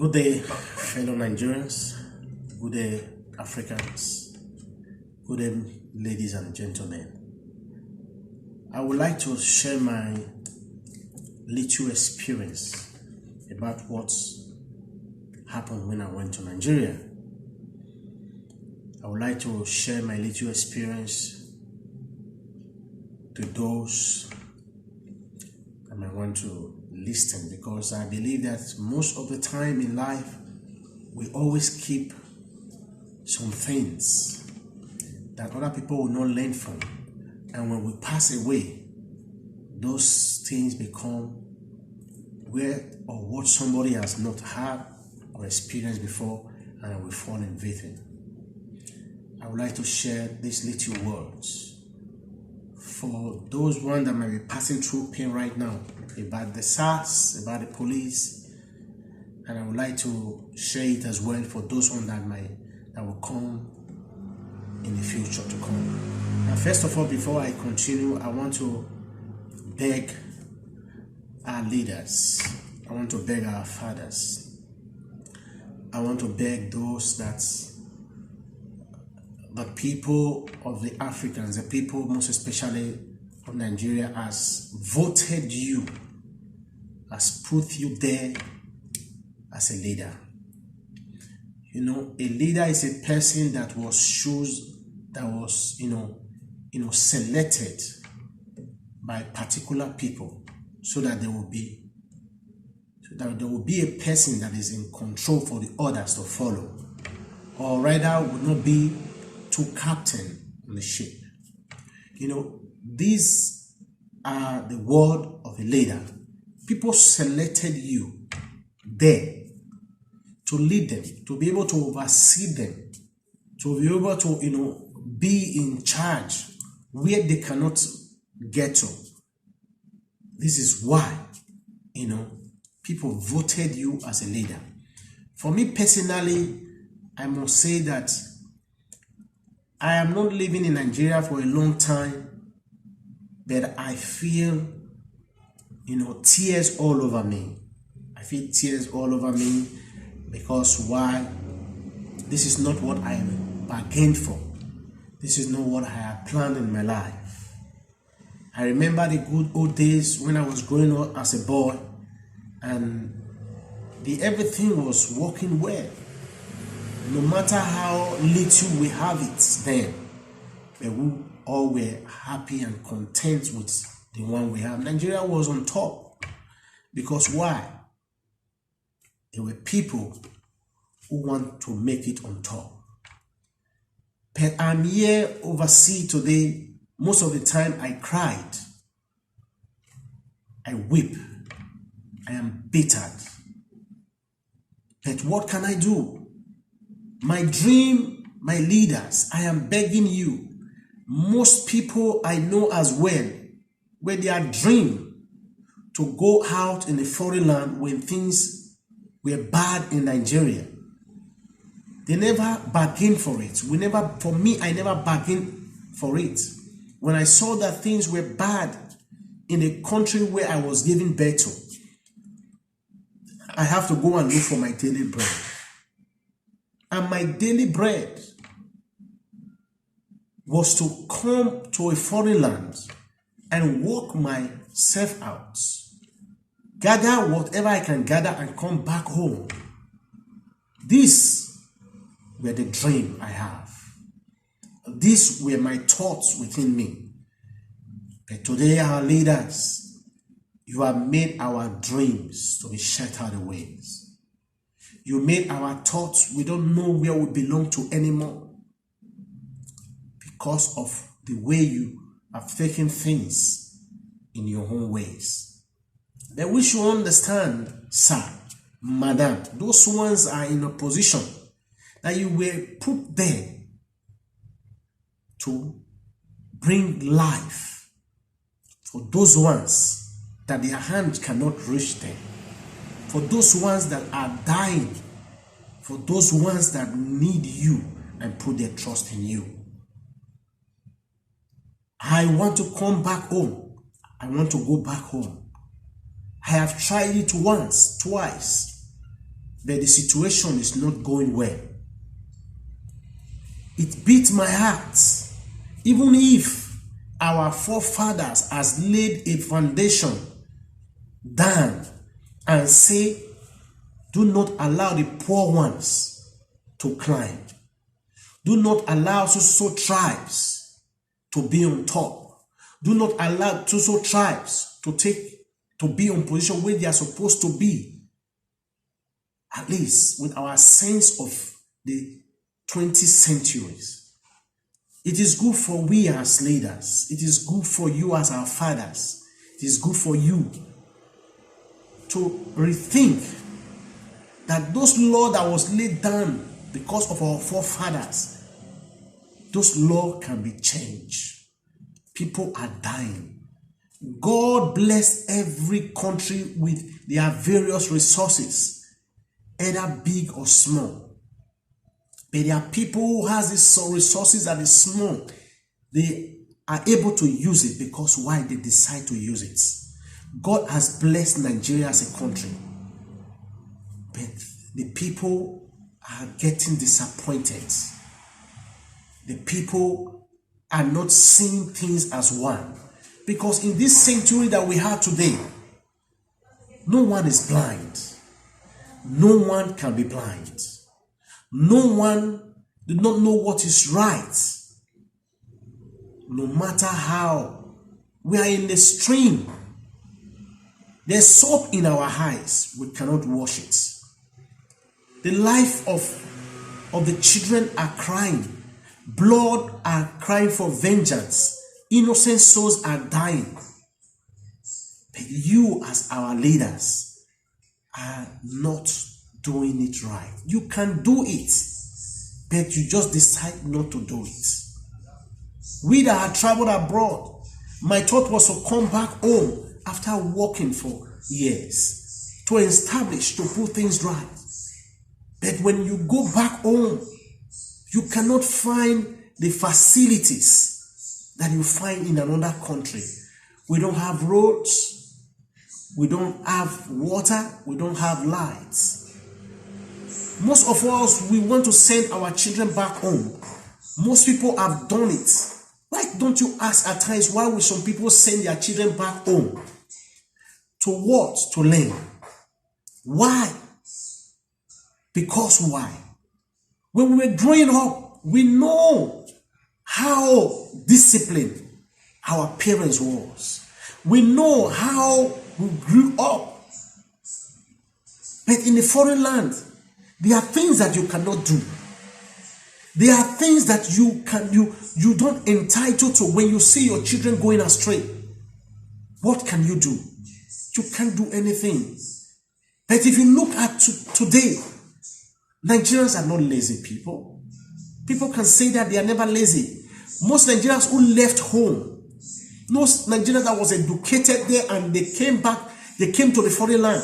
Good day, fellow Nigerians. Good day, Africans. Good day, ladies and gentlemen. I would like to share my little experience about what happened when I went to Nigeria. I would like to share my little experience to those that might want to listen, because I believe that most of the time in life we always keep some things that other people will not learn from, and when we pass away, those things become where or what somebody has not had or experienced before, and will fall in vain. I would like to share these little words for those ones that might be passing through pain right now about the SARS, about the police, and I would like to share it as well for those ones that will come in the future to come. Now, first of all, before I continue, I want to beg our leaders. I want to beg our fathers. I want to beg those that the people of the Africans, the people most especially of Nigeria, has voted you, has put you there as a leader. You know, a leader is a person that was selected by particular people, so that there will be a person that is in control for the others to follow, or rather would not be two captains on the ship. You know, these are the word of a leader. People selected you there to lead them, to be able to oversee them, to be able to, be in charge where they cannot get to. This is why, people voted you as a leader. For me personally, I must say that I am not living in Nigeria for a long time, but I feel, tears all over me. I feel tears all over me because why? This is not what I bargained for. This is not what I had planned in my life. I remember the good old days when I was growing up as a boy, and everything was working well. No matter how little we have it then, but we all were happy and content with the one we have. Nigeria was on top because why? There were people who want to make it on top. But I'm here overseas today. Most of the time I cried, I weep, I am bittered. But what can I do? My dream, my leaders, I am begging you. Most people I know as well, where their dream to go out in a foreign land when things were bad in Nigeria, they never bargained for it. I never bargained for it. When I saw that things were bad in the country where I was giving birth to, I have to go and look for my daily bread. And my daily bread was to come to a foreign land and work myself out, gather whatever I can gather and come back home. These were the dream I have. These were my thoughts within me. But today, our leaders, you have made our dreams to be shattered away. You made our thoughts, we don't know where we belong to anymore, because of the way you have taken things in your own ways. But we should understand, sir, madam, those ones are in a position that you were put there to bring life for those ones that their hand cannot reach them, for those ones that are dying, for those ones that need you and put their trust in you. I want to come back home. I want to go back home. I have tried it once, twice. but the situation is not going well. It beats my heart, even if our forefathers has laid a foundation down and say, do not allow the poor ones to climb. Do not allow so tribes to be on top. Do not allow so tribes to be in position where they are supposed to be. At least with our sense of the 20th centuries. It is good for we as leaders. It is good for you as our fathers. It is good for you to rethink that those laws that was laid down because of our forefathers, those laws can be changed. People are dying. God bless every country with their various resources, either big or small. But there are people who has these resources that is small. They are able to use it because why? They decide to use it. God has blessed Nigeria as a country. But the people are getting disappointed. The people are not seeing things as one. Because in this century that we have today, no one is blind. No one can be blind. No one do not know what is right. No matter how we are in the stream, there's soap in our eyes. We cannot wash it. The life of the children are crying. Blood are crying for vengeance. Innocent souls are dying. But you as our leaders are not doing it right. You can do it, but you just decide not to do it. We that had traveled abroad, my thought was to come back home after working for years, to establish, to put things right. But when you go back home, you cannot find the facilities that you find in another country. We don't have roads, we don't have water, we don't have lights. Most of us, we want to send our children back home. Most people have done it. Why don't you ask at times, why will some people send their children back home? To what? To learn. Why? Because why? When we were growing up, we know how disciplined our parents was. We know how we grew up. But in the foreign land, there are things that you cannot do. There are things that you don't entitle to when you see your children going astray. What can you do? You can't do anything. But if you look at today, Nigerians are not lazy people. People can say that they are never lazy. Most Nigerians who left home, most Nigerians that was educated there and they came back, they came to the foreign land.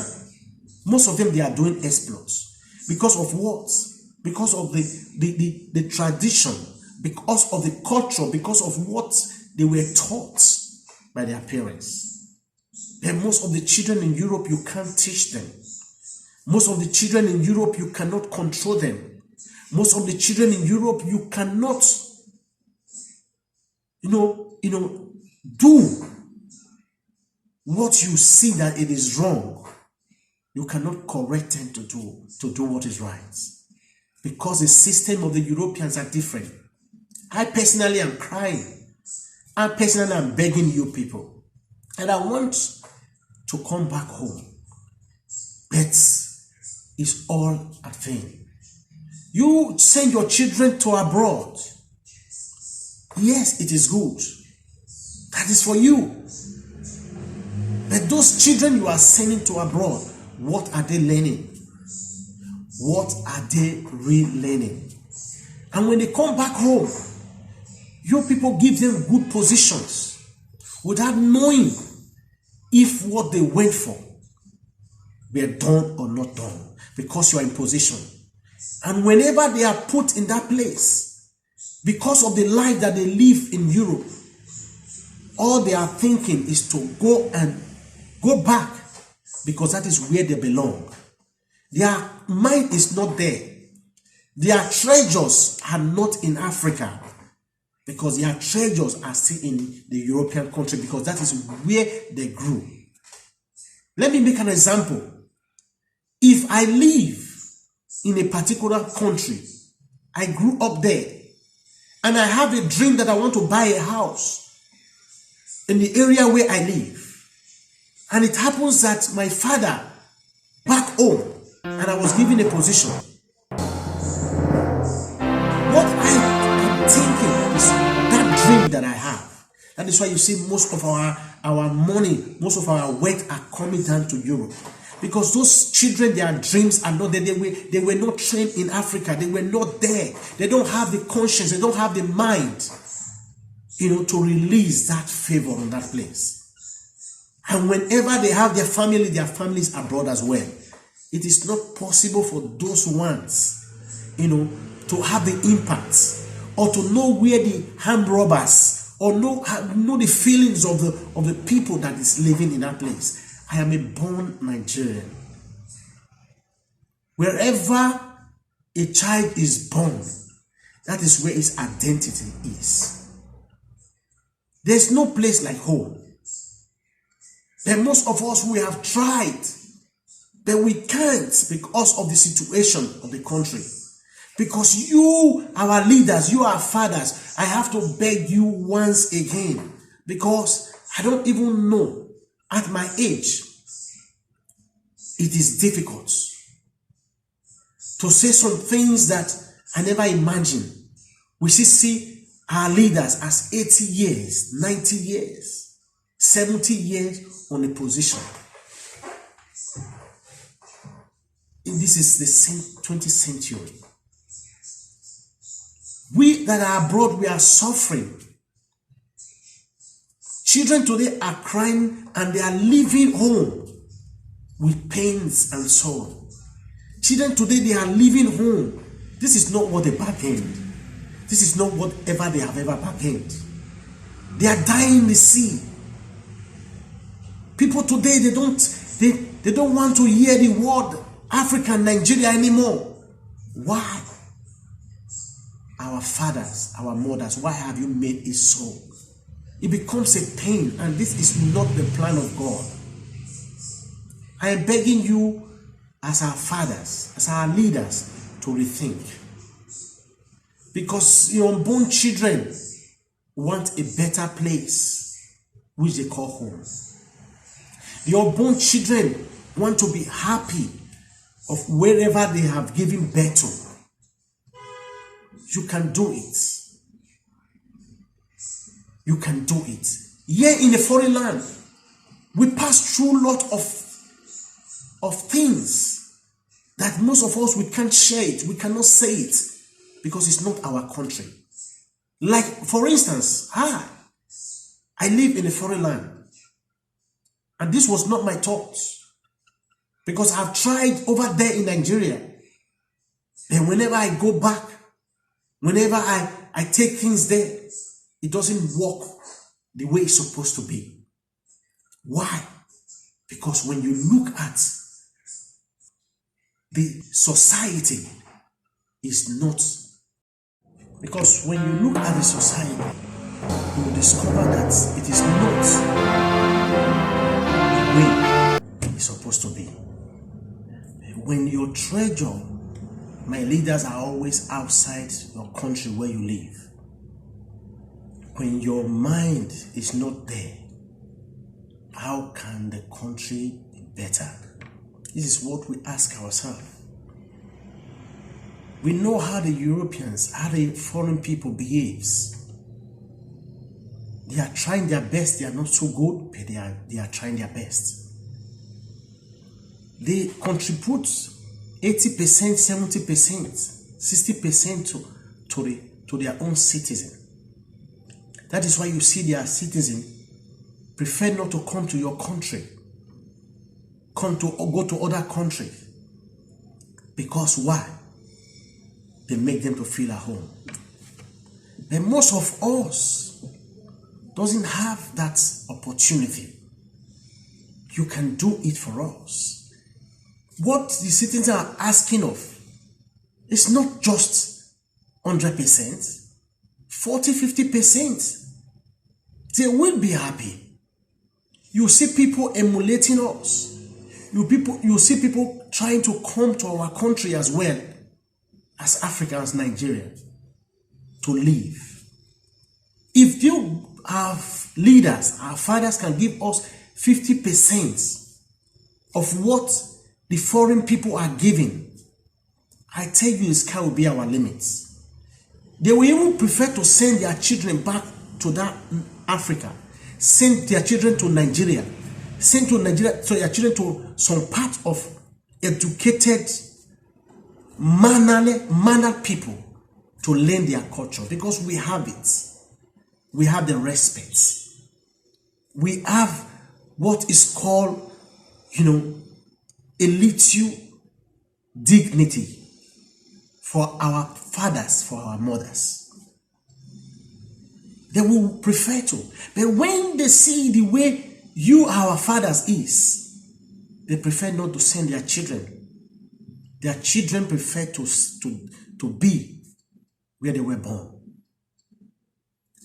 Most of them, they are doing exploits. Because of what? Because of the tradition, because of the culture, because of what they were taught by their parents. And most of the children in Europe, you can't teach them. Most of the children in Europe, you cannot control them. Most of the children in Europe, you cannot, do what you see that it is wrong. You cannot correct them to do what is right. Because the system of the Europeans are different. I personally am crying. I personally am begging you people. And I want to come back home. But it's all a thing. You send your children to abroad. Yes, it is good. That is for you. But those children you are sending to abroad, what are they learning? What are they relearning? And when they come back home, you people give them good positions without knowing if what they went for were done or not done, because you are in position. And whenever they are put in that place, because of the life that they live in Europe, all they are thinking is to go back, because that is where they belong. Their mind is not there. Their treasures are not in Africa, because their treasures are still in the European country, because that is where they grew. Let me make an example. If I live in a particular country, I grew up there, and I have a dream that I want to buy a house in the area where I live, and it happens that my father back home, and I was given a position, what I am thinking is that dream that I have. That is why you see most of our money, most of our wealth are coming down to Europe. Because those children, their dreams are not there. They were not trained in Africa. They were not there. They don't have the conscience. They don't have the mind, to release that favor on that place. And whenever they have their families abroad as well. It is not possible for those ones, to have the impact, or to know where the armed robbers, or know the feelings of the people that is living in that place. I am a born Nigerian. Wherever a child is born, that is where his identity is. There's no place like home. And most of us, we have tried, but we can't because of the situation of the country. Because you, our leaders, you, our fathers, I have to beg you once again, because I don't even know. At my age, it is difficult to say some things that I never imagined. We see our leaders as 80 years, 90 years, 70 years on a position. And this is the 20th century. We that are abroad, we are suffering. Children today are crying and they are leaving home with pains and sorrow. Children today, they are leaving home. This is not what they bargained. This is not whatever they have ever bargained. They are dying in the sea. People today, they don't want to hear the word Africa and Nigeria anymore. Why? Our fathers, our mothers, why have you made it so? It becomes a pain, and this is not the plan of God. I am begging you, as our fathers, as our leaders, to rethink. Because your unborn children want a better place, which they call home. Your unborn children want to be happy of wherever they have given birth to. You can do it. You can do it. Here in a foreign land, we pass through a lot of things that most of us, we can't share it. We cannot say it because it's not our country. Like, for instance, I live in a foreign land. And this was not my thoughts. Because I've tried over there in Nigeria. And whenever I go back, whenever I take things there, it doesn't work the way it's supposed to be. Why? Because when you look at the society, is not. Because when you look at the society, you will discover that it is not the way it's supposed to be. When your treasure, my leaders, are always outside your country where you live. When your mind is not there, how can the country be better? This is what we ask ourselves. We know how the Europeans, how the foreign people behaves. They are trying their best. They are not so good, but they are trying their best. They contribute 80%, 70%, 60% to their own citizen. That is why you see their citizen prefer not to come to your country, go to other countries. Because why? They make them to feel at home. But most of us doesn't have that opportunity. You can do it for us. what the citizens are asking of is not just 100%, 40, 50%. They will be happy. You see people emulating us. You see people trying to come to our country as well as Africans, Nigeria, to live. If you have leaders, our fathers can give us 50% of what the foreign people are giving, I tell you, the sky will be our limits. They will even prefer to send their children back to that Africa, send their children to Nigeria, send to Nigeria, so their children to some part of educated, mannered people to learn their culture, because we have it. We have the respect. We have what is called, elite dignity for our fathers, for our mothers. They will prefer to. But when they see the way you, our fathers, is, they prefer not to send their children. Their children prefer to be where they were born.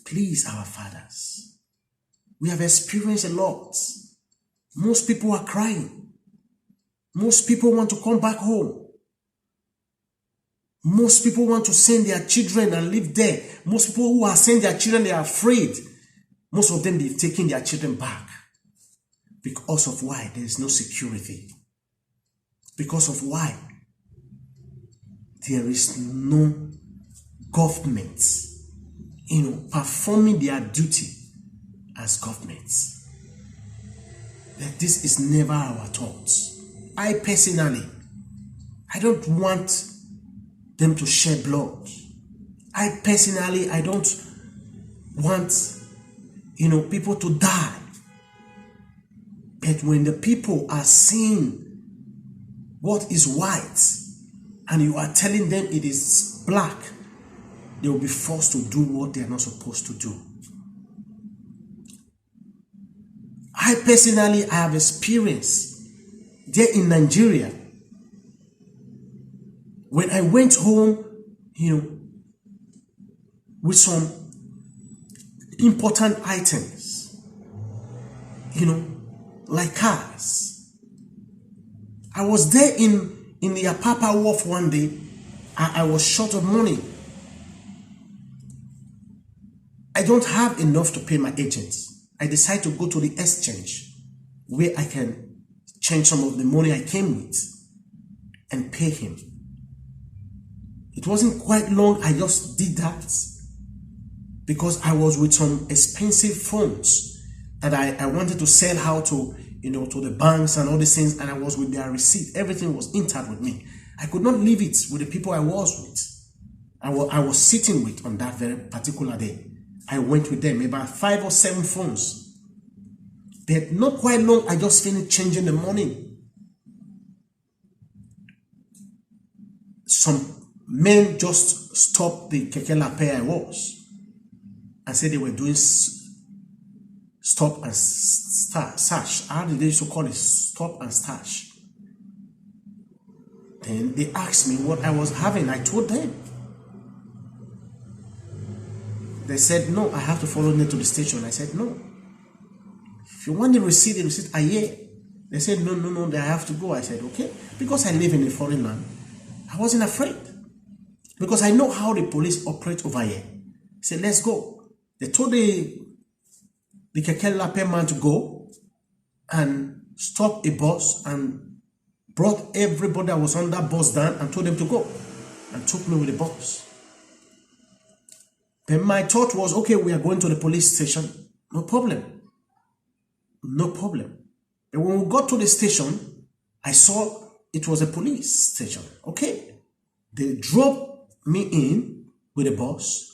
Please, our fathers, we have experienced a lot. Most people are crying. Most people want to come back home. Most people want to send their children and live there. Most people who are sending their children, they are afraid. Most of them, they've taken their children back. Because of why? There is no security. Because of why? There is no government, performing their duty as governments. That this is never our thoughts. I personally, I don't want them to shed blood. I personally, I don't want, people to die. But when the people are seeing what is white and you are telling them it is black, they will be forced to do what they are not supposed to do. I personally, I have experienced there in Nigeria. When I went home, with some important items, like cars. I was there in the Apapa Wharf one day. I was short of money. I don't have enough to pay my agents. I decided to go to the exchange where I can change some of the money I came with and pay him. It wasn't quite long. I just did that because I was with some expensive phones that I wanted to sell out to, to the banks and all these things, and I was with their receipt. Everything was intact with me. I could not leave it with the people I was with. I was sitting with on that very particular day. I went with them, about 5 or 7 phones. But not quite long, I just finished changing the money. Some men just stopped the keke lape I was and said they were doing stop and stash. How did they used to call it? Stop and stash. Then they asked me what I was having. I told them. They said, no, I have to follow them to the station. I said, no. If you want the receipt, yeah. They said, no, I have to go. I said, okay. Because I live in a foreign land, I wasn't afraid. Because I know how the police operate over here. I said, let's go. They told the Keke Lape man to go and stop a bus and brought everybody that was on that bus down and told them to go and took me with the bus. Then my thought was, okay, we are going to the police station. No problem. No problem. But when we got to the station, I saw it was a police station. Okay. They dropped me in with a bus.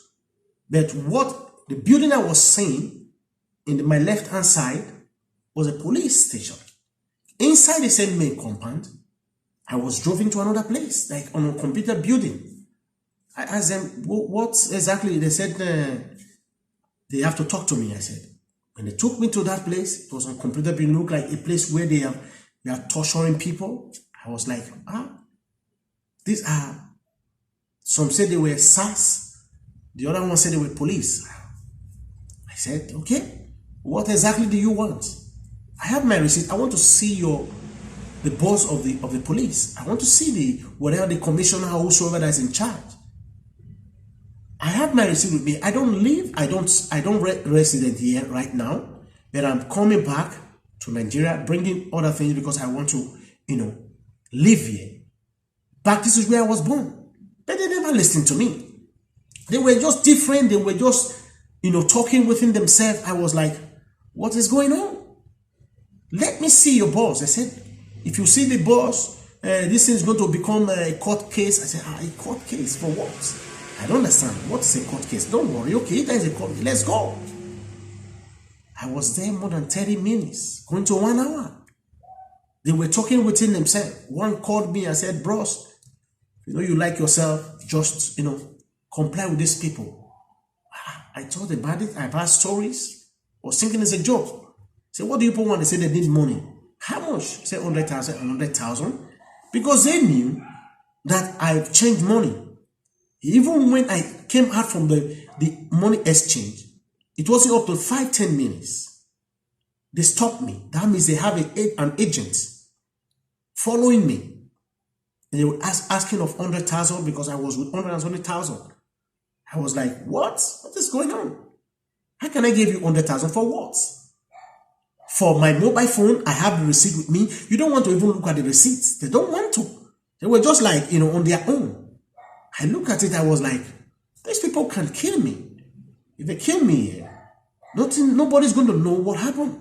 But what the building I was seeing in my left-hand side was a police station. Inside the same main compound, I was driven to another place, like on a computer building. I asked them, what exactly? They said they have to talk to me. I said, when they took me to that place, it was on computer building, looked like a place where they are torturing people. I was like, these are, some said they were SARS, the other one said they were police. I said, okay, what exactly do you want? I have my receipt. I want to see the boss of the police. I want to see whatever the commissioner or whosoever that is in charge. I have my receipt with me. I don't live, I don't resident here right now, but I'm coming back to Nigeria, bringing other things because I want to, live here. But this is where I was born. But they never listened to me. They were just different. They were just, talking within themselves. I was like, what is going on? Let me see your boss. I said, if you see the boss, this thing is going to become a court case. I said, a court case for what? I don't understand. What is a court case? Don't worry. Okay, there is a court case. Let's go. I was there more than 30 minutes, going to 1 hour. They were talking within themselves. One called me and said, bros, you like yourself, just, comply with these people. I told about it. I've heard stories. I was thinking it's a joke. I said, what do you people want? They said they need money. How much? I said 100,000, 100,000. Because they knew that I've changed money. Even when I came out from the money exchange, it wasn't up to 5-10 minutes. They stopped me. That means they have an agent following me. And they were asking of 100,000 because I was with 120,000. I was like, what? What is going on? How can I give you 100,000 for what? For my mobile phone, I have the receipt with me. You don't want to even look at the receipts. They don't want to. They were just like, on their own. I look at it, I was like, these people can kill me. If they kill me, nobody's going to know what happened.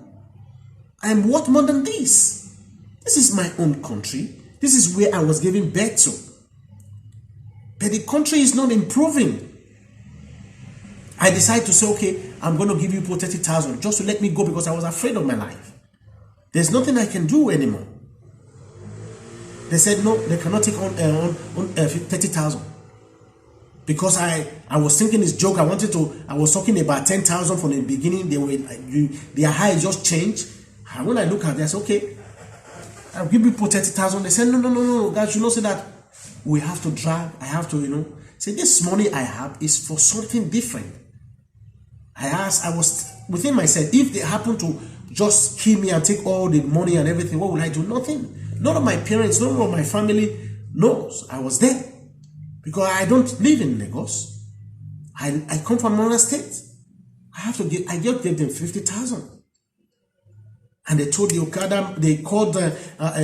I am worth more than this. This is my own country. This is where I was giving birth to. But the country is not improving. I decided to say, okay, I'm going to give you 30,000 just to let me go because I was afraid of my life. There's nothing I can do anymore. They said, no, they cannot take on 30,000. Because I was thinking this joke. I was talking about 10,000 from the beginning. Their high just changed. And when I look at it, I said, okay, I'll give you 30,000. They said, no, guys, you know, say that we have to drag. I have to, say this money I have is for something different. I was within myself, if they happen to just kill me and take all the money and everything, what will I do? Nothing. None of my parents, none of my family knows I was there. Because I don't live in Lagos. I come from another state. I just gave them 50,000. And they told the Okada, they called the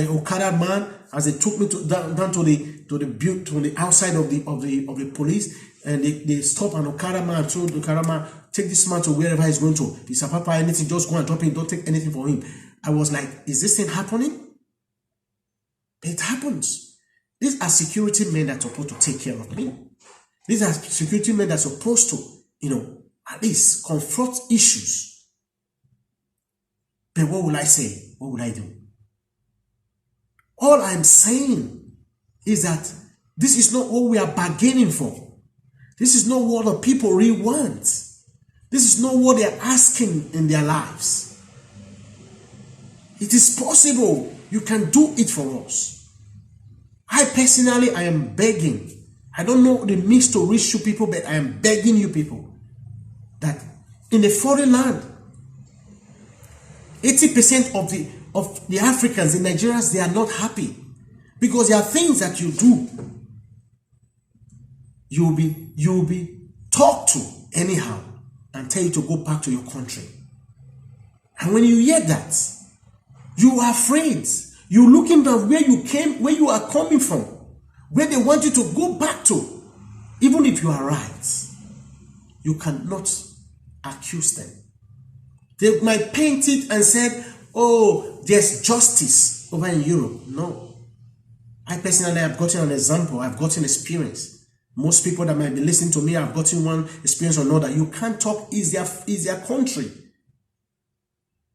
Okada man as they took me down to the outside of the police, and they stopped an Okada man and told the Okada man, take this man to wherever he's going to. If it's Papa anything, just go and drop him, don't take anything from him. I was like, is this thing happening? It happens. These are security men that are supposed to take care of me. These are security men that are supposed to, at least confront issues. But what will I say? What will I do? All I'm saying is that this is not what we are bargaining for. This is not what the people really want. This is not what they are asking in their lives. It is possible. You can do it for us. I personally, I am begging. I don't know the means to reach you people, but I am begging you people that in the foreign land, 80% of the Africans in Nigeria, they are not happy because there are things that you do. You'll be talked to anyhow and tell you to go back to your country. And when you hear that, you are afraid. You're looking at where you came, where you are coming from, where they want you to go back to. Even if you are right, you cannot accuse them. They might paint it and said, oh, there's justice over in Europe. No. I personally have gotten an example. I've gotten experience. Most people that might be listening to me have gotten one experience or another. You can't talk, is their country.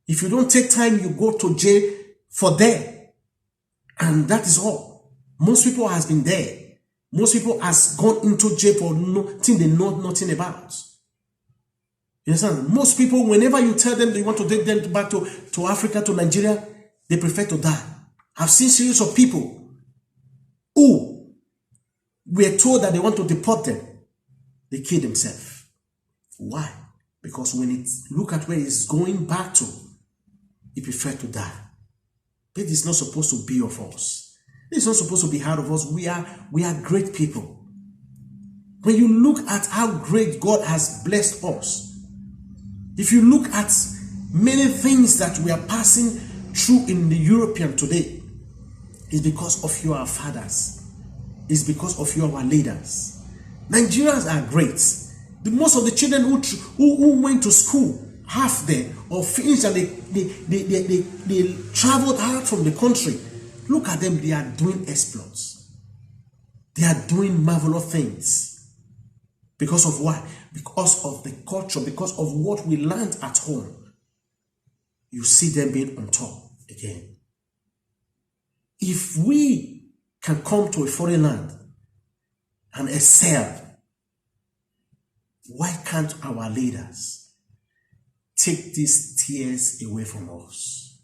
If you don't take time, you go to jail for there. And that is all. Most people has been there. Most people has gone into jail for nothing they know nothing about. You understand? Most people, whenever you tell them you want to take them back to Africa, to Nigeria, they prefer to die. I've seen series of people who were told that they want to deport them, they killed themselves. Why? Because when it look at where it's going back to, it prefer to die. But it's not supposed to be of us. It's not supposed to be hard of us. We are great people. When you look at how great God has blessed us, if you look at many things that we are passing through in the European today, it's because of you, our fathers. It's because of you, our leaders. Nigerians are great. Most of the children who went to school half there or finished and they traveled out from the country. Look at them, they are doing exploits. They are doing marvelous things. Because of what? Because of the culture, because of what we learned at home. You see them being on top again. If we can come to a foreign land and excel, why can't our leaders take these tears away from us?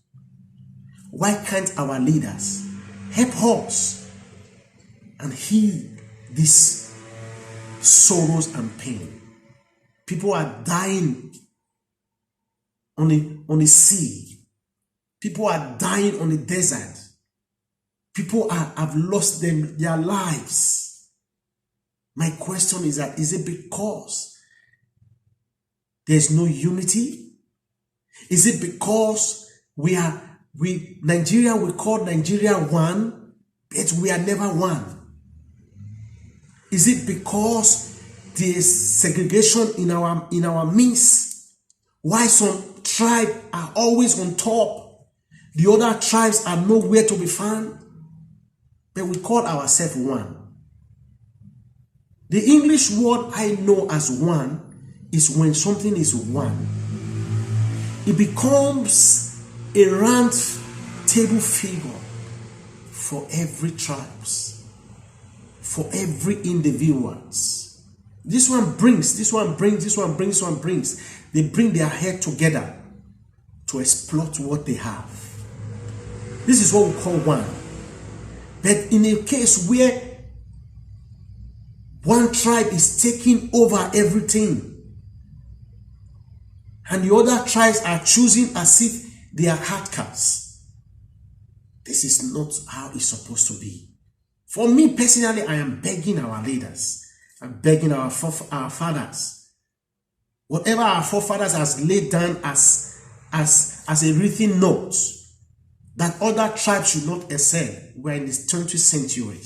Why can't our leaders help us and heal this sorrows and pain? People are dying on the sea. People are dying on the desert. People have lost their lives. My question is that, is it because there's no unity? Is it because Nigeria, we call Nigeria one, but we are never one? Is it because there's segregation in our midst? Why some tribes are always on top, the other tribes are nowhere to be found, but we call ourselves one? The English word I know as one is when something is one. It becomes a round table figure for every tribes, for every individuals. This one brings, this one brings, this one brings, this one brings. They bring their head together to exploit what they have. This is what we call one. But in a case where one tribe is taking over everything, and the other tribes are choosing as if they are hardcats. This is not how it's supposed to be. For me personally, I am begging our leaders. I'm begging our fathers. Whatever our forefathers has laid down as a written note, that other tribes should not excel. We're in the 20th century.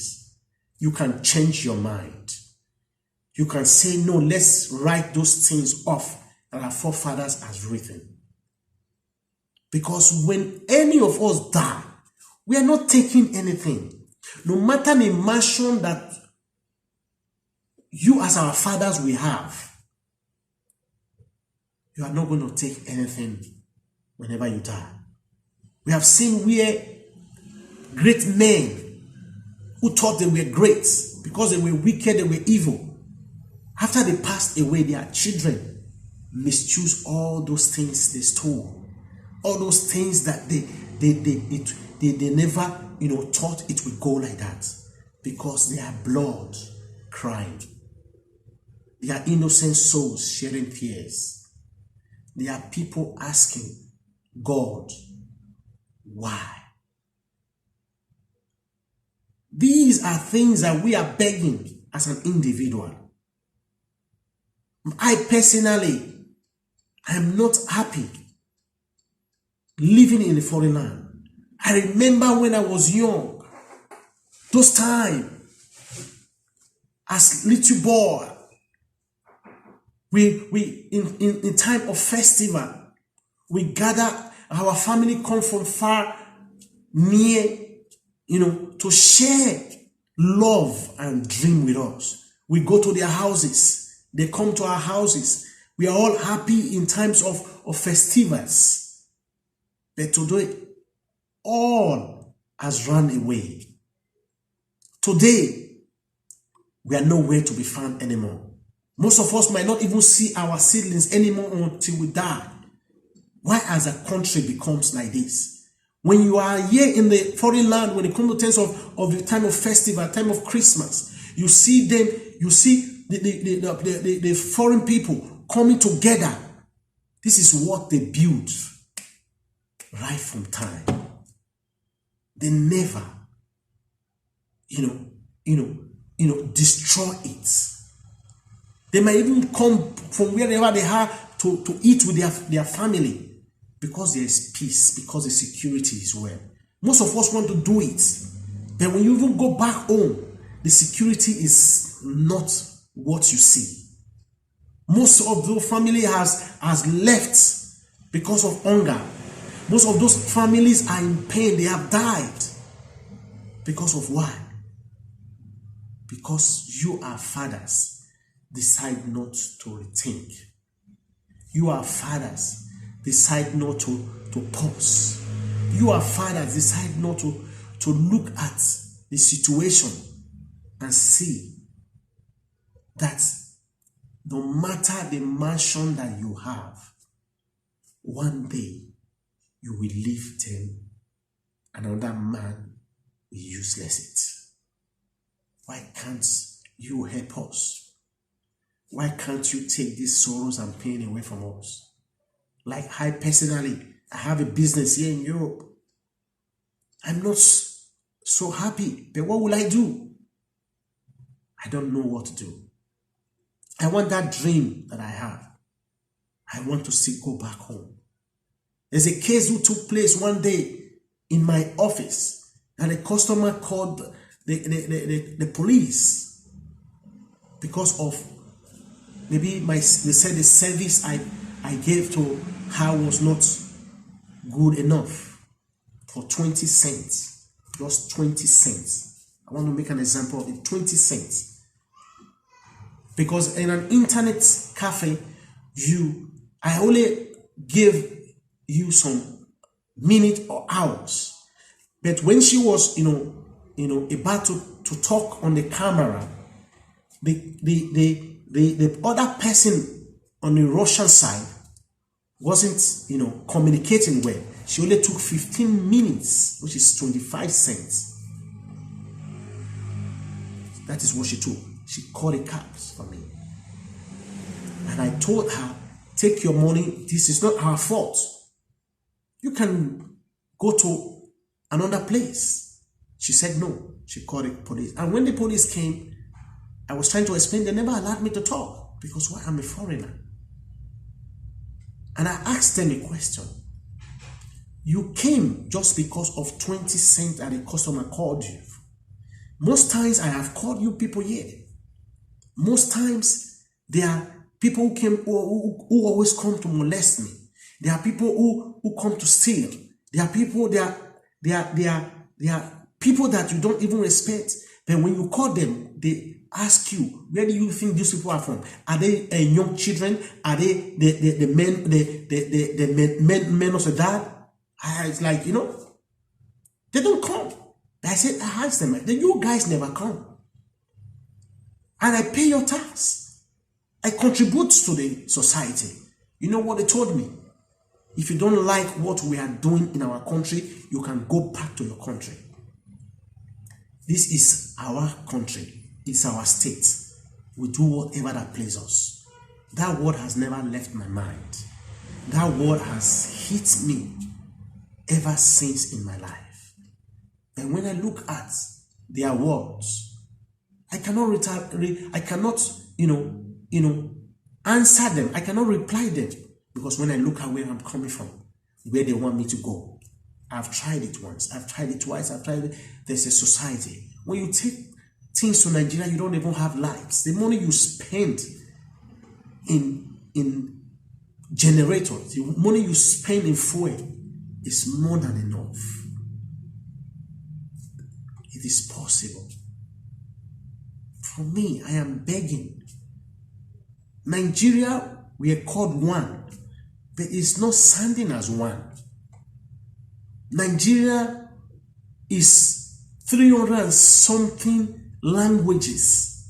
You can change your mind. You can say, no, let's write those things off that our forefathers has written. Because when any of us die, we are not taking anything. No matter the mansion that you as our fathers will have, you are not going to take anything whenever you die. We have seen where great men who thought they were great because they were wicked, they were evil. After they passed away, their children misused all those things they stole. All those things that they never, thought it would go like that. Because they are blood crying. They are innocent souls shedding tears. They are people asking God, why? These are things that we are begging as an individual. I personally am not happy living in a foreign land. I remember when I was young, those times, as little boy, we in time of festival, we gather, our family come from far, near, to share love and dream with us. We go to their houses. They come to our houses. We are all happy in times of festivals. But today, all has run away. Today, we are nowhere to be found anymore. Most of us might not even see our siblings anymore until we die. Why as a country becomes like this? When you are here in the foreign land, when it comes to terms of the time of festival, time of Christmas, you see them, you see the foreign people coming together. This is what they build right from time. They never, destroy it. They might even come from wherever they are to eat with their family because there is peace, because the security is well. Most of us want to do it. But when you even go back home, the security is not what you see. Most of the family has left because of hunger. Most of those families are in pain. They have died. Because of why? Because you are fathers, decide not to rethink. You are fathers, decide not to pause. You are fathers, decide not to look at the situation and see that no matter the mansion that you have, one day you will leave them, another man will useless it. Why can't you help us? Why can't you take these sorrows and pain away from us? Like I personally, I have a business here in Europe. I'm not so happy, but what will I do? I don't know what to do. I want that dream that I have. I want to see go back home. There's a case who took place one day in my office, and a customer called the police because of maybe they said the service I gave to her was not good enough for 20 cents. Just 20 cents. I want to make an example of it. 20 cents. Because in an internet cafe, I only give you some minutes or hours. But when she was, about to talk on the camera, the other person on the Russian side wasn't, communicating well. She only took 15 minutes, which is 25 cents. That is what she took. She called the cops for me. And I told her, take your money. This is not our fault. You can go to another place. She said no. She called the police. And when the police came, I was trying to explain. They never allowed me to talk because why? I'm a foreigner. And I asked them a question. You came just because of 20 cents that a customer called you. Most times I have called you people here. Most times there are people who came who always come to molest me. There are people who come to steal. There are people people that you don't even respect. But when you call them, they ask you, where do you think these people are from? Are they young children? Are they the men, the men of the dad? It's like, they don't come. I said, I asked them, you guys never come. And I pay your tax. I contribute to the society. You know what they told me? If you don't like what we are doing in our country, you can go back to your country. This is our country. It's our state. We do whatever that pleases us. That word has never left my mind. That word has hit me ever since in my life. And when I look at their words, I cannot answer them. I cannot reply them. Because when I look at where I'm coming from, where they want me to go, I've tried it once, I've tried it twice, I've tried it. There's a society. When you take things to Nigeria, you don't even have lights. The money you spend in generators, the money you spend in fuel is more than enough. It is possible. For me, I am begging. Nigeria, we are called one, but it's not standing as one. Nigeria is 300 and something languages,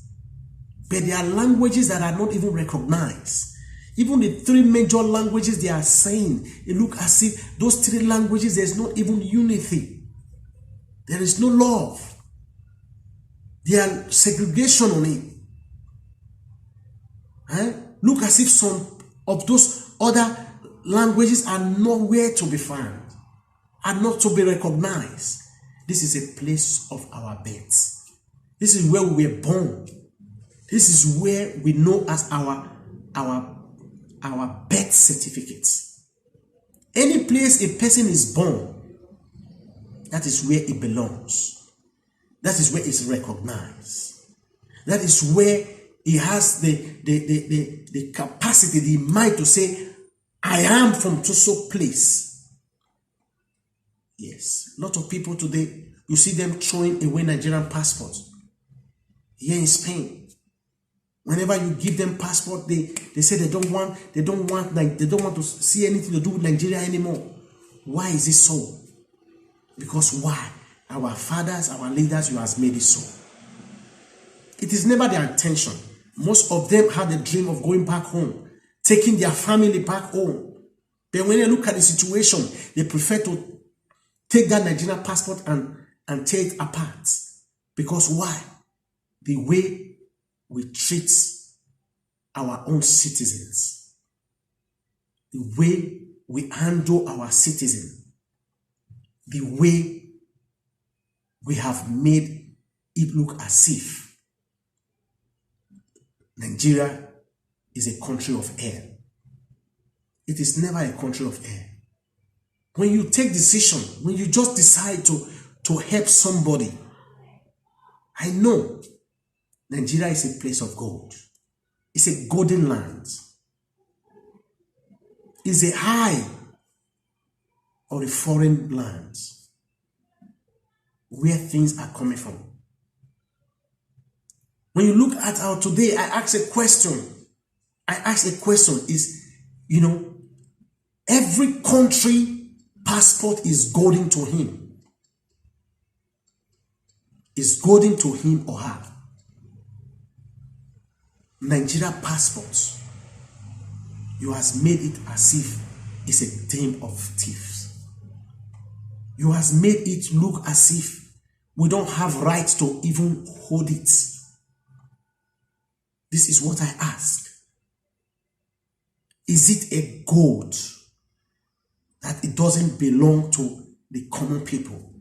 but there are languages that are not even recognized. Even the three major languages they are saying, it looks as if those three languages, there's not even unity. There is no love. There are segregation on it. Look as if some of those other languages are nowhere to be found, are not to be recognized. This is a place of our birth. This is where we were born. This is where we know as our birth certificates. Any place a person is born, that is where it belongs. That is where it's recognized. That is where he has the capacity, the mind to say, I am from so place. Yes, a lot of people today, you see them throwing away Nigerian passports. Here in Spain, whenever you give them passport, they say they don't want to see anything to do with Nigeria anymore. Why is it so? Because why? Our fathers, our leaders, you has made it so. It is never their intention. Most of them had the dream of going back home, taking their family back home. But when they look at the situation, they prefer to take that Nigerian passport and tear it apart. Because why? The way we treat our own citizens, the way we handle our citizens, the way we have made it look as if Nigeria is a country of air. It is never a country of air. When you take decision, when you just decide to help somebody, I know Nigeria is a place of gold. It's a golden land. It's a high or a foreign land where things are coming from. When you look at our today, I ask a question is, every country passport is golden to him. Is golden to him or her. Nigeria passports, you has made it as if it's a den of thieves. You has made it look as if we don't have right to even hold it. This is what I ask. Is it a gold that it doesn't belong to the common people?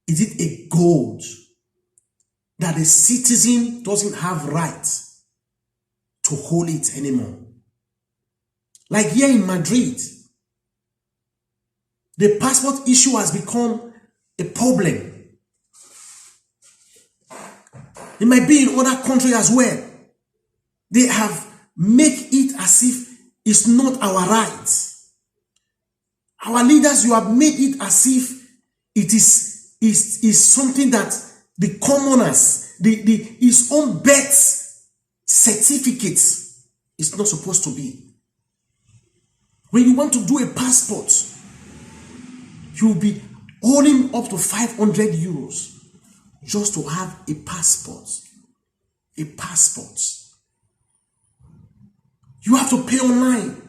Is it a gold that a citizen doesn't have right to hold it anymore? Like here in Madrid, the passport issue has become a problem. It might be in other countries as well. They have made it as if it's not our right. Our leaders, you have made it as if it is something that the commoners, his own birth certificate is not supposed to be. When you want to do a passport, you'll be holding up to 500 euros just to have a passport. A passport. You have to pay online.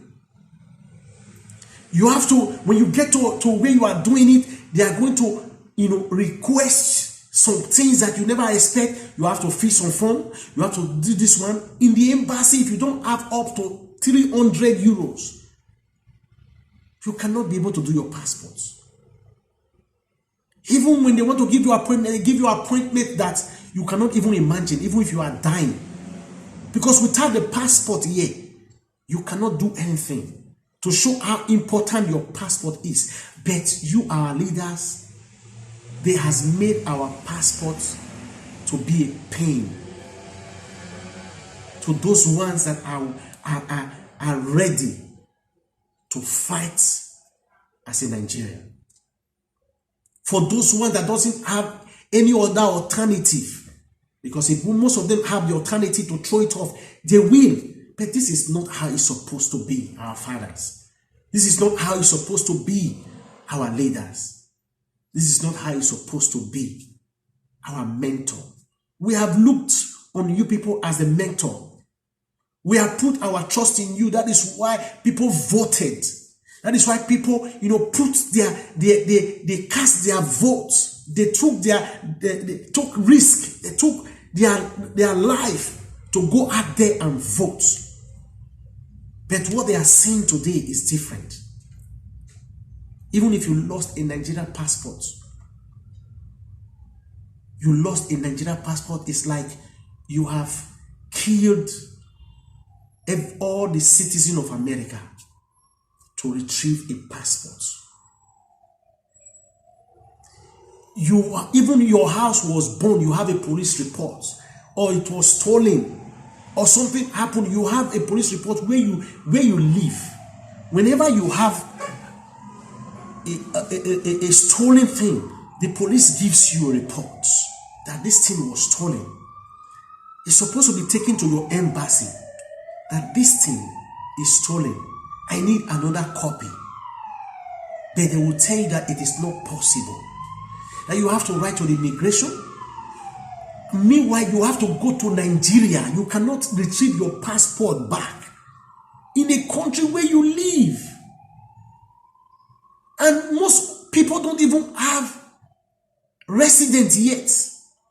You have to, when you get to where you are doing it, they are going to, request some things that you never expect. You have to fill some form. You have to do this one. In the embassy, if you don't have up to 300 euros, you cannot be able to do your passports. Even when they want to give you appointment, they give you appointment that you cannot even imagine, even if you are dying. Because without the passport here, you cannot do anything to show how important your passport is. But you, our leaders, they has made our passports to be a pain to those ones that are ready to fight as a Nigerian. For those ones that doesn't have any other alternative, because if most of them have the alternative to throw it off, they will. But this is not how it's supposed to be, our fathers. This is not how it's supposed to be, our leaders. This is not how it's supposed to be, our mentor. We have looked on you people as the mentor. We have put our trust in you. That is why people voted. That is why people, put they cast their votes. They took they took risk. They took their life to go out there and vote. But what they are saying today is different. Even if you lost a Nigerian passport, it's like you have killed all the citizens of America to retrieve a passport. Even your house was burned, you have a police report, or it was stolen, or something happened, you have a police report where you live. Whenever you have a stolen thing, the police gives you a report that this thing was stolen. It's supposed to be taken to your embassy that this thing is stolen. I need another copy. But they will tell you that it is not possible. That you have to write to the immigration. Meanwhile, you have to go to Nigeria. You cannot retrieve your passport back in a country where you live. And most people don't even have residence yet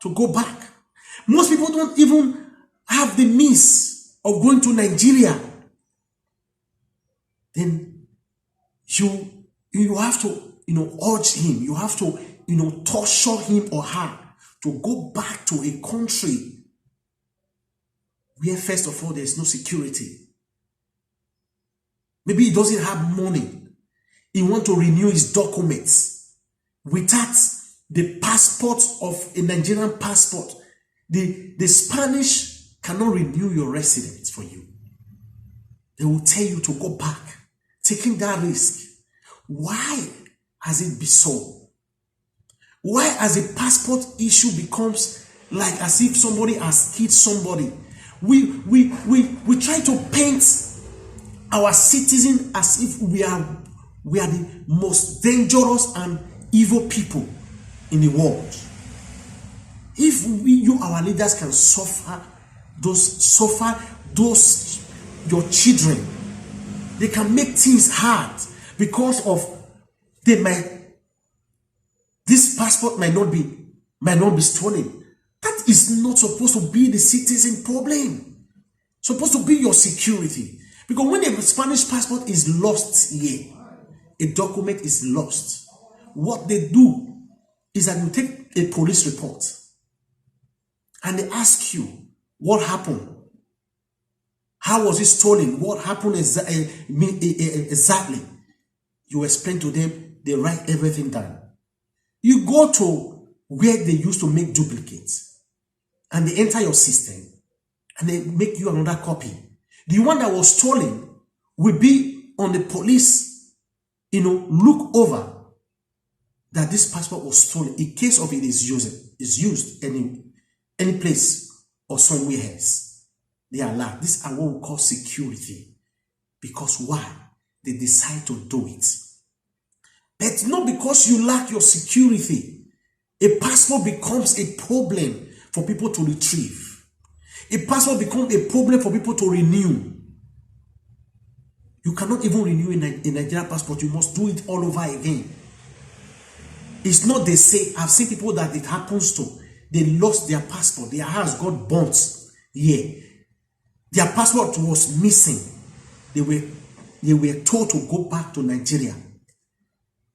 to go back. Most people don't even have the means of going to Nigeria. Then you have to urge him. You have to torture him or her to go back to a country where first of all there is no security. Maybe he doesn't have money. He wants to renew his documents without the passport of a Nigerian passport. The Spanish cannot renew your residence for you. They will tell you to go back, taking that risk. Why has it been so? Why has a passport issue becomes like as if somebody has killed somebody? We try to paint our citizens as if we are the most dangerous and evil people in the world. If our leaders can suffer your children, they can make things hard because of this passport might not be stolen. That is not supposed to be the citizen problem. It's supposed to be your security. Because when a Spanish passport is lost here, a document is lost, what they do is that you take a police report and they ask you what happened. How was it stolen? What happened exactly? You explain to them, they write everything down. You go to where they used to make duplicates and they enter your system and they make you another copy. The one that was stolen will be on the police, look over that this passport was stolen in case of it is used any place or somewhere else. They are allowed. These are what we call security. Because why? They decide to do it. But not because you lack your security. A passport becomes a problem for people to retrieve. A passport becomes a problem for people to renew. You cannot even renew a Nigerian passport. You must do it all over again. It's not they say. I've seen people that it happens to. They lost their passport. Their house got burnt. Yeah. Their passport was missing. They were told to go back to Nigeria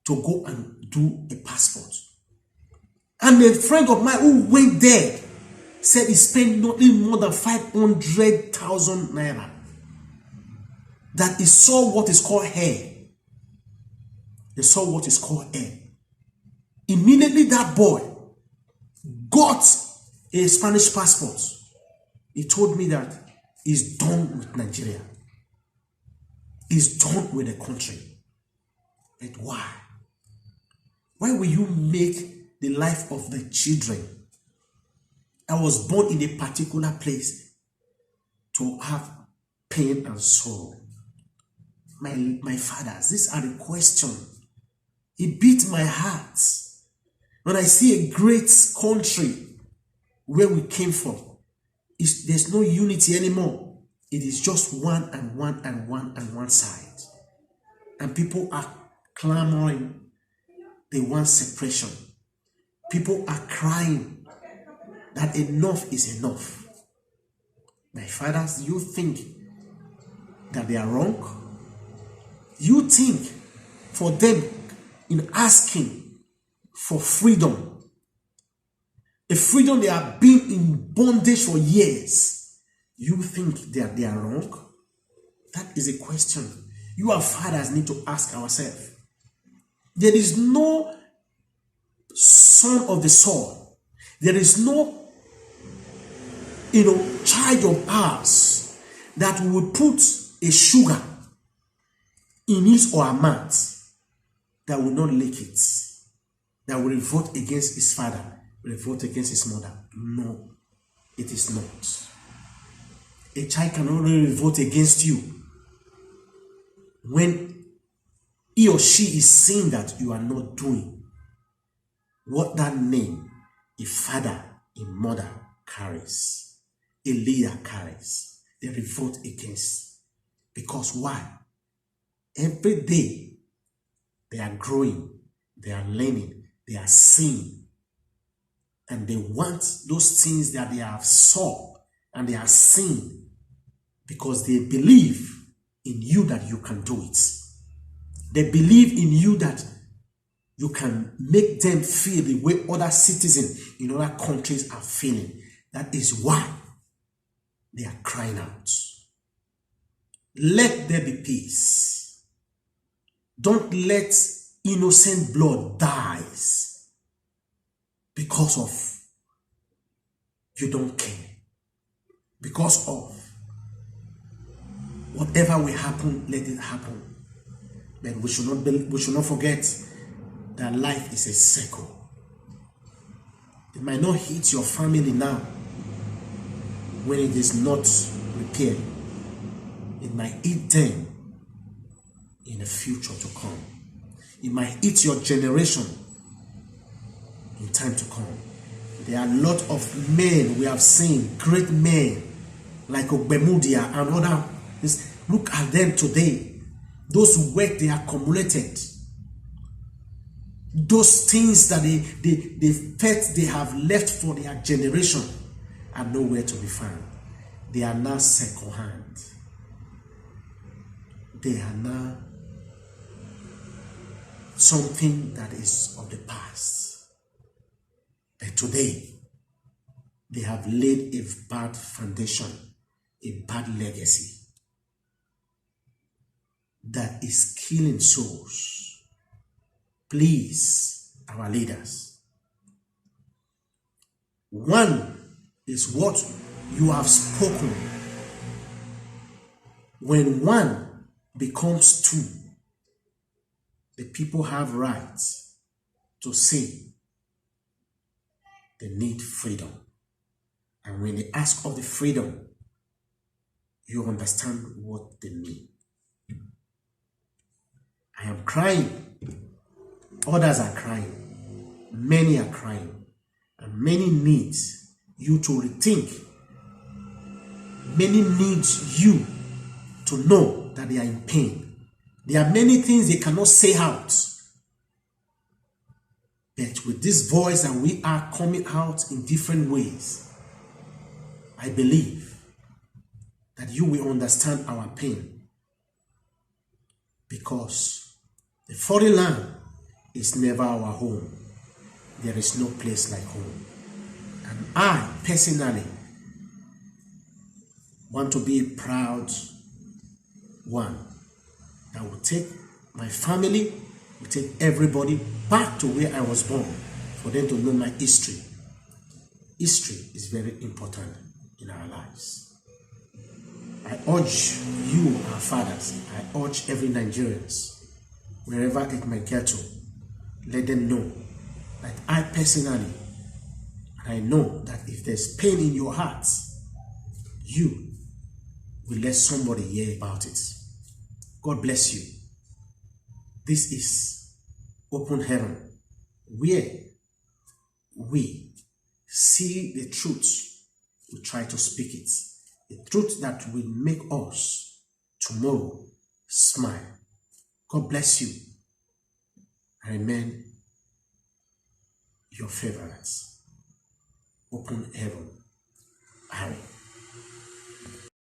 to go and do a passport. And a friend of mine who went there said he spent nothing more than 500,000 naira. That he saw what is called hair. They saw what is called hair. Immediately that boy got a Spanish passport. He told me that he's done with Nigeria. He's done with the country. But why? Why will you make the life of the children that was born in a particular place to have pain and sorrow? My fathers, these are the questions. It beat my heart when I see a great country where we came from. There's no unity anymore. It is just one and one and one and one side. And people are clamoring, they want separation. People are crying that enough is enough. My fathers, you think that they are wrong? You think for them in asking for freedom, a freedom they have been in bondage for years, you think that they are wrong? That is a question you as fathers need to ask ourselves. There is no son of the soil. There is no, child of ours that will put a sugar in his or her mouth that will not lick it, that will revolt against his father, revolt against his mother. No, it is not. A child can only revolt against you when he or she is seeing that you are not doing what that name, a father, a mother carries, a leader carries. They revolt against. Because why? Every day they are growing, they are learning, they are seeing, and they want those things that they have saw and they have seen because they believe in you that you can do it. They believe in you that you can make them feel the way other citizens in other countries are feeling. That is why they are crying out. Let there be peace. Don't let innocent blood die because of you don't care. Because of whatever will happen, let it happen. But we should not forget that life is a circle. It might not hit your family now when it is not repaired. It might eat them in the future to come. It might eat your generation in time to come. There are a lot of men we have seen, great men like Ogbemudia and others. Look at them today. Those wealth they accumulated, those things that they felt they have left for their generation are nowhere to be found. They are now second hand. They are now something that is of the past. But today, they have laid a bad foundation, a bad legacy that is killing souls. Please, our leaders, one is what you have spoken. When one becomes two, the people have rights to say they need freedom. And when they ask of the freedom, you understand what they mean. I am crying. Others are crying. Many are crying. And many need you to rethink. Many need you to know that they are in pain. There are many things they cannot say out. But with this voice that we are coming out in different ways, I believe that you will understand our pain. Because the foreign land is never our home. There is no place like home. And I personally want to be a proud one that will take my family, will take everybody back to where I was born for them to know my history. History is very important in our lives. I urge you, our fathers, I urge every Nigerians, wherever it might get to, let them know that I personally, I know that if there's pain in your hearts, you will let somebody hear about it. God bless you. This is Open Heaven, where we see the truth, we try to speak it, a truth that will make us tomorrow smile. God bless you. I remain your favorite. Open Heaven, Harry.